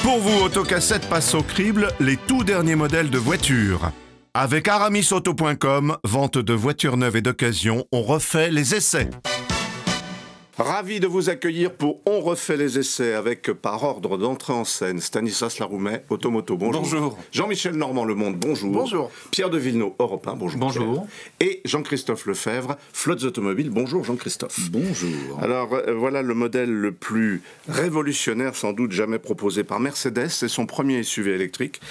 Pour vous, Autocassette passe au crible les tout derniers modèles de voitures. Avec aramisauto.com, vente de voitures neuves et d'occasion, on refait les essais. Ravi de vous accueillir pour On refait les essais avec, par ordre d'entrée en scène, Stanislas Laroumet, Automoto, bonjour. Bonjour. Jean-Michel Normand, Le Monde, bonjour. Bonjour. Pierre de Villeneuve, Europe 1, bonjour. Bonjour. Pierre. Et Jean-Christophe Lefebvre, Flottes Automobiles, bonjour Jean-Christophe. Bonjour. Alors voilà le modèle le plus révolutionnaire sans doute jamais proposé par Mercedes, c'est son premier SUV électrique,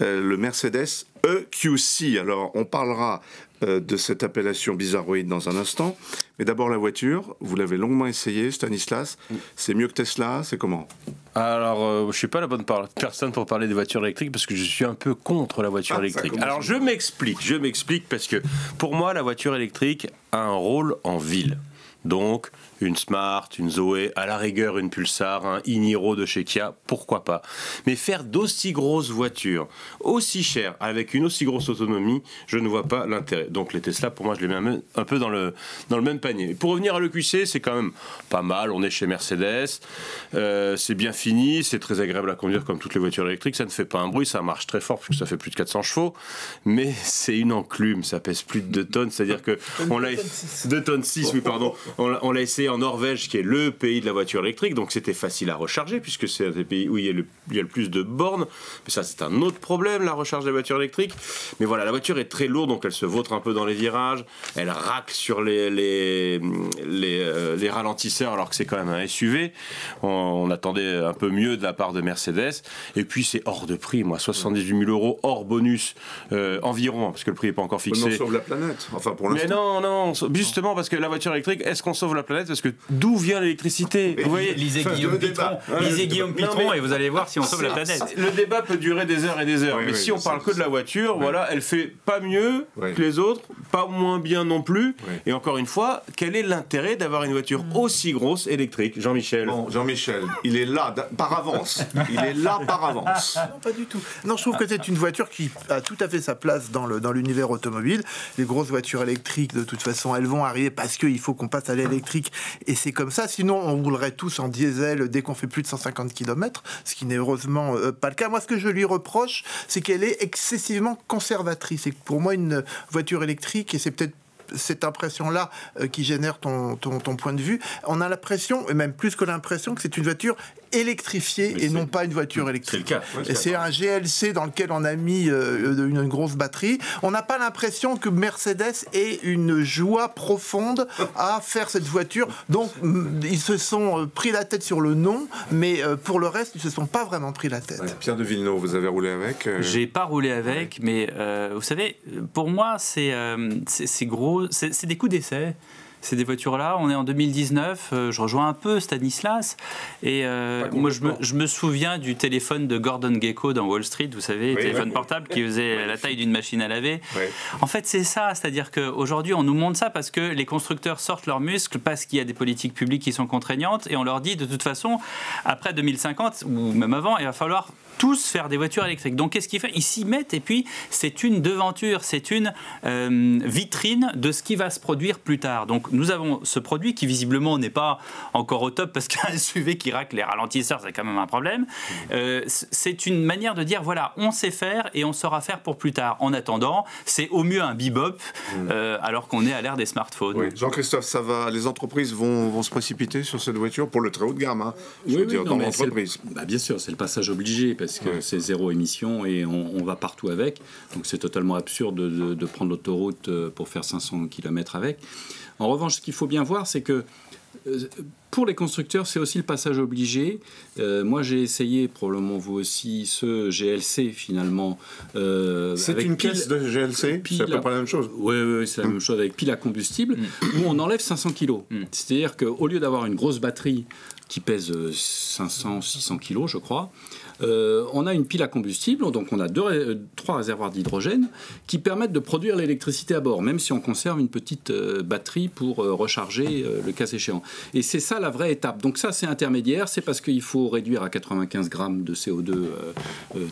le Mercedes EQC. Alors on parlera de cette appellation bizarroïde dans un instant. Mais d'abord la voiture, vous l'avez longuement essayé, Stanislas. C'est mieux que Tesla, c'est comment ? Alors, je ne suis pas la bonne personne pour parler des voitures électriques parce que je suis un peu contre la voiture électrique. Alors, je m'explique parce que pour moi, la voiture électrique a un rôle en ville. Donc, une Smart, une Zoé, à la rigueur une Pulsar, un e-Niro de chez Kia, pourquoi pas. Mais faire d'aussi grosses voitures, aussi chères, avec une aussi grosse autonomie, je ne vois pas l'intérêt. Donc les Tesla, pour moi, je les mets un peu dans le même panier. Et pour revenir à l'EQC, c'est quand même pas mal, on est chez Mercedes, c'est bien fini, c'est très agréable à conduire comme toutes les voitures électriques, ça ne fait pas un bruit, ça marche très fort puisque ça fait plus de 400 chevaux, mais c'est une enclume, ça pèse plus de 2 tonnes, c'est-à-dire que on l'a 2 tonnes 6, oui pardon, on l'a essayé en Norvège, qui est le pays de la voiture électrique, donc c'était facile à recharger, puisque c'est un des pays où il y a le plus de bornes. Mais ça, c'est un autre problème, la recharge des voitures électriques. Mais voilà, la voiture est très lourde, donc elle se vautre un peu dans les virages, elle racle sur les ralentisseurs, alors que c'est quand même un SUV. On attendait un peu mieux de la part de Mercedes. Et puis, c'est hors de prix, moi, 78 000 euros hors bonus, environ, parce que le prix n'est pas encore fixé. On sauve la planète, enfin pour l'instant. Mais non, justement, parce que la voiture électrique, est-ce qu'on sauve la planète ? Parce que d'où vient l'électricité ? Vous voyez, lisez Guillaume Pitron et vous allez voir si on sauve la planète. Le débat peut durer des heures et des heures, mais si on parle que de la voiture, voilà, elle fait pas mieux que les autres, pas moins bien non plus. Et encore une fois, quel est l'intérêt d'avoir une voiture aussi grosse électrique, Jean-Michel ? Bon, Jean-Michel, il est là par avance. Il est là par avance. Non, pas du tout. Non, je trouve que c'est une voiture qui a tout à fait sa place dans l'univers automobile. Les grosses voitures électriques, de toute façon, elles vont arriver parce qu'il faut qu'on passe à l'électrique. Et c'est comme ça, sinon on roulerait tous en diesel dès qu'on fait plus de 150 km, ce qui n'est heureusement pas le cas. Moi, ce que je lui reproche, c'est qu'elle est excessivement conservatrice. Et pour moi, une voiture électrique, et c'est peut-être cette impression-là qui génère ton point de vue, on a l'impression, et même plus que l'impression, que c'est une voiture électrifiée et non pas une voiture électrique. C'est le cas. Et c'est un GLC dans lequel on a mis une grosse batterie. On n'a pas l'impression que Mercedes ait une joie profonde à faire cette voiture. Donc, ils se sont pris la tête sur le nom, mais pour le reste, ils se sont pas vraiment pris la tête. Ouais, Pierre de Villeneuve, vous avez roulé avec J'ai pas roulé avec, mais vous savez, pour moi, c'est gros, c'est des coups d'essai. Ces des voitures-là, on est en 2019, je rejoins un peu Stanislas, et moi je me souviens du téléphone de Gordon Gekko dans Wall Street, vous savez, téléphone portable qui faisait la taille d'une machine à laver. Oui. En fait, c'est ça, c'est-à-dire qu'aujourd'hui, on nous montre ça parce que les constructeurs sortent leurs muscles, parce qu'il y a des politiques publiques qui sont contraignantes, et on leur dit de toute façon, après 2050, ou même avant, il va falloir tous faire des voitures électriques. Donc qu'est-ce qu'ils font ? Ils s'y mettent, et puis c'est une devanture, c'est une vitrine de ce qui va se produire plus tard. Donc nous avons ce produit qui visiblement n'est pas encore au top parce qu'un SUV qui racle les ralentisseurs, c'est quand même un problème. C'est une manière de dire, voilà, on sait faire et on saura faire pour plus tard. En attendant, c'est au mieux un bebop alors qu'on est à l'ère des smartphones. Oui. Jean-Christophe, ça va, les entreprises vont se précipiter sur cette voiture pour le très haut de gamme, hein, dans l'entreprise. Bien sûr, c'est le passage obligé parce que c'est zéro émission et on va partout avec. Donc c'est totalement absurde de prendre l'autoroute pour faire 500 km avec. En revanche, ce qu'il faut bien voir, c'est que pour les constructeurs, c'est aussi le passage obligé. Moi, j'ai essayé, probablement vous aussi, ce GLC finalement. C'est une pièce de GLC, c'est à peu près la même chose. Oui, c'est la même chose avec pile à combustible, où on enlève 500 kg. C'est-à-dire qu'au lieu d'avoir une grosse batterie qui pèse 500-600 kg, je crois, on a une pile à combustible, donc on a 3 réservoirs d'hydrogène qui permettent de produire l'électricité à bord, même si on conserve une petite batterie pour recharger le cas échéant. Et c'est ça la vraie étape. Donc ça, c'est intermédiaire, c'est parce qu'il faut réduire à 95 grammes de CO2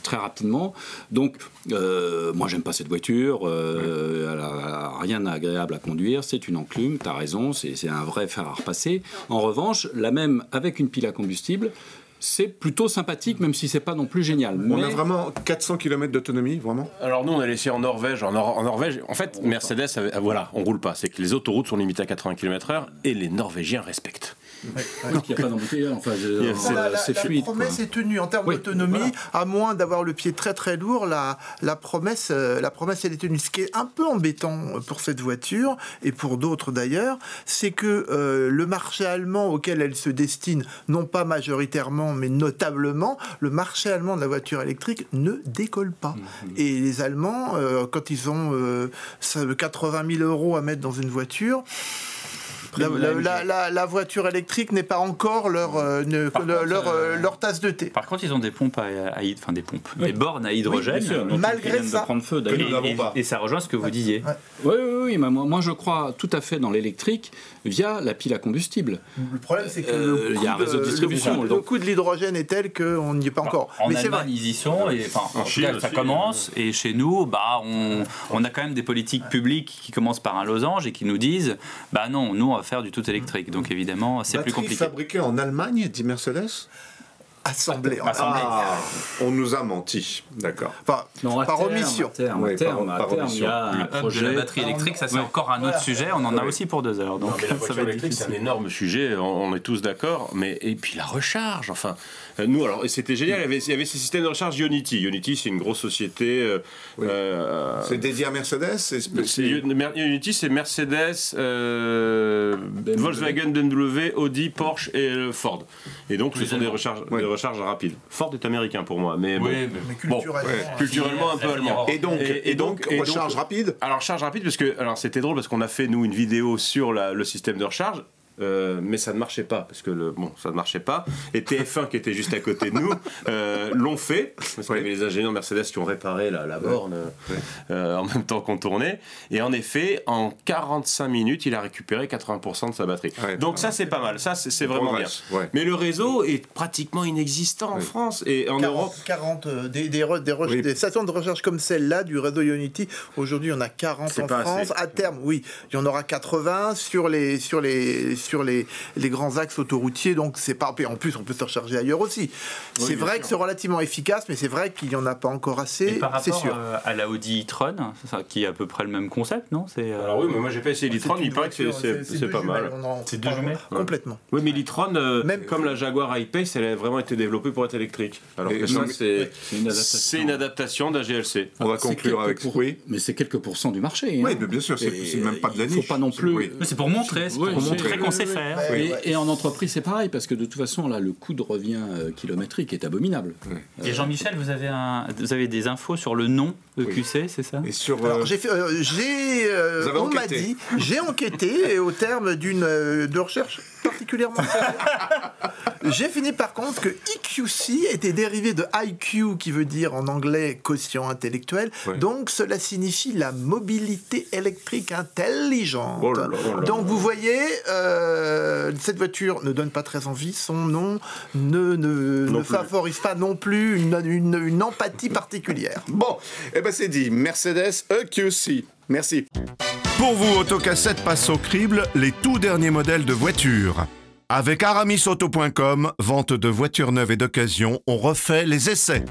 très rapidement. Donc, moi, j'aime pas cette voiture, elle a rien d'agréable à conduire, c'est une enclume, tu as raison, c'est un vrai fer à repasser. En revanche, la même avec une pile à combustible, c'est plutôt sympathique, même si c'est pas non plus génial. On a vraiment 400 km d'autonomie, vraiment. Alors nous, on a laissé en Norvège. En Norvège, en fait, Mercedes, voilà, on roule pas. C'est que les autoroutes sont limitées à 80 km/h et les Norvégiens respectent. Donc il n'y a pas d'embouteillage, enfin, c'est fluide. La promesse est tenue en termes d'autonomie, voilà. À moins d'avoir le pied très très lourd, la promesse elle est tenue. Ce qui est un peu embêtant pour cette voiture, et pour d'autres d'ailleurs, c'est que le marché allemand auquel elle se destine, non pas majoritairement, mais notablement, le marché allemand de la voiture électrique ne décolle pas. Et les Allemands, quand ils ont 80 000 € à mettre dans une voiture, la voiture électrique n'est pas encore leur tasse de thé. Par contre, ils ont des pompes des bornes à hydrogène, oui, sûr, malgré ça, de prendre feu et ça rejoint ce que vous disiez. Oui, moi je crois tout à fait dans l'électrique via la pile à combustible. Le problème, c'est que il y a un réseau de distribution. Le coût de l'hydrogène est tel qu'on n'y est pas encore. En Allemagne, ils y sont, et en Chine, ça commence. Et chez nous, on a quand même des politiques publiques qui commencent par un losange et qui nous disent, non, nous on va faire du tout électrique. Donc évidemment, c'est plus compliqué. Fabriqué en Allemagne, dit Mercedes. Assemblée. On nous a menti, d'accord. Enfin, par omission. À terme, il y a un projet de la batterie électrique, ça c'est encore un autre sujet, on en a aussi pour 2 heures. Donc la voiture électrique, c'est un énorme sujet, on est tous d'accord, et puis la recharge, enfin... Nous, alors, c'était génial, il y avait ces systèmes de recharge Ionity. Ionity, c'est une grosse société... c'est dédié à Mercedes? Ionity, c'est Mercedes, Volkswagen, BMW, Audi, Porsche et Ford. Et donc, ce sont des recharges rapides. Ford est américain pour moi, mais culturellement un peu allemand. Et donc recharge rapide? Alors, recharge rapide, parce que c'était drôle, parce qu'on a fait, nous, une vidéo sur le système de recharge. Mais ça ne marchait pas, parce que ça ne marchait pas. Et TF1, qui était juste à côté de nous, l'ont fait, parce qu'il y avait les ingénieurs Mercedes qui ont réparé la borne en même temps qu'on tournait. Et en effet, en 45 minutes, il a récupéré 80% de sa batterie. Donc ça, c'est pas mal, ça, c'est vraiment bien. Mais le réseau est pratiquement inexistant en France et en Europe. Des stations de recharge comme celle-là, du réseau Ionity, aujourd'hui, il y en a 40 en France. À terme, oui, il y en aura 80 sur les grands axes autoroutiers, donc c'est pas... En plus, on peut se recharger ailleurs aussi. C'est vrai que c'est relativement efficace, mais c'est vrai qu'il n'y en a pas encore assez, c'est sûr. À la Audi e-tron, qui est à peu près le même concept, non? Alors oui, mais moi j'ai pas essayé l'e-tron, il paraît que c'est pas mal. C'est 2 jumelles? Complètement. Oui, mais l'e-tron, comme la Jaguar I-Pace, elle a vraiment été développée pour être électrique. Alors que ça, c'est une adaptation d'un GLC. On va conclure avec... Mais c'est quelques pourcents du marché. Oui, bien sûr, c'est même pas de la niche. Il faut pas non plus... C'est pour montrer, qu'on sait faire. Et en entreprise, c'est pareil, parce que de toute façon, là, le coût de revient kilométrique est abominable. Et Jean-Michel, vous avez des infos sur le nom EQC, c'est ça? Et sur... Alors, on m'a dit, j'ai enquêté, et au terme de recherche particulièrement sérieuse, j'ai fini par contre que EQC était dérivé de IQ, qui veut dire en anglais quotient intellectuel. Donc cela signifie la mobilité électrique intelligente. Donc vous voyez, cette voiture ne donne pas très envie, son nom ne favorise pas non plus une empathie particulière. Bon, c'est dit, Mercedes EQC. Merci. Pour vous, Autocassette passe au crible les tout derniers modèles de voitures. Avec aramisauto.com, vente de voitures neuves et d'occasion, on refait les essais.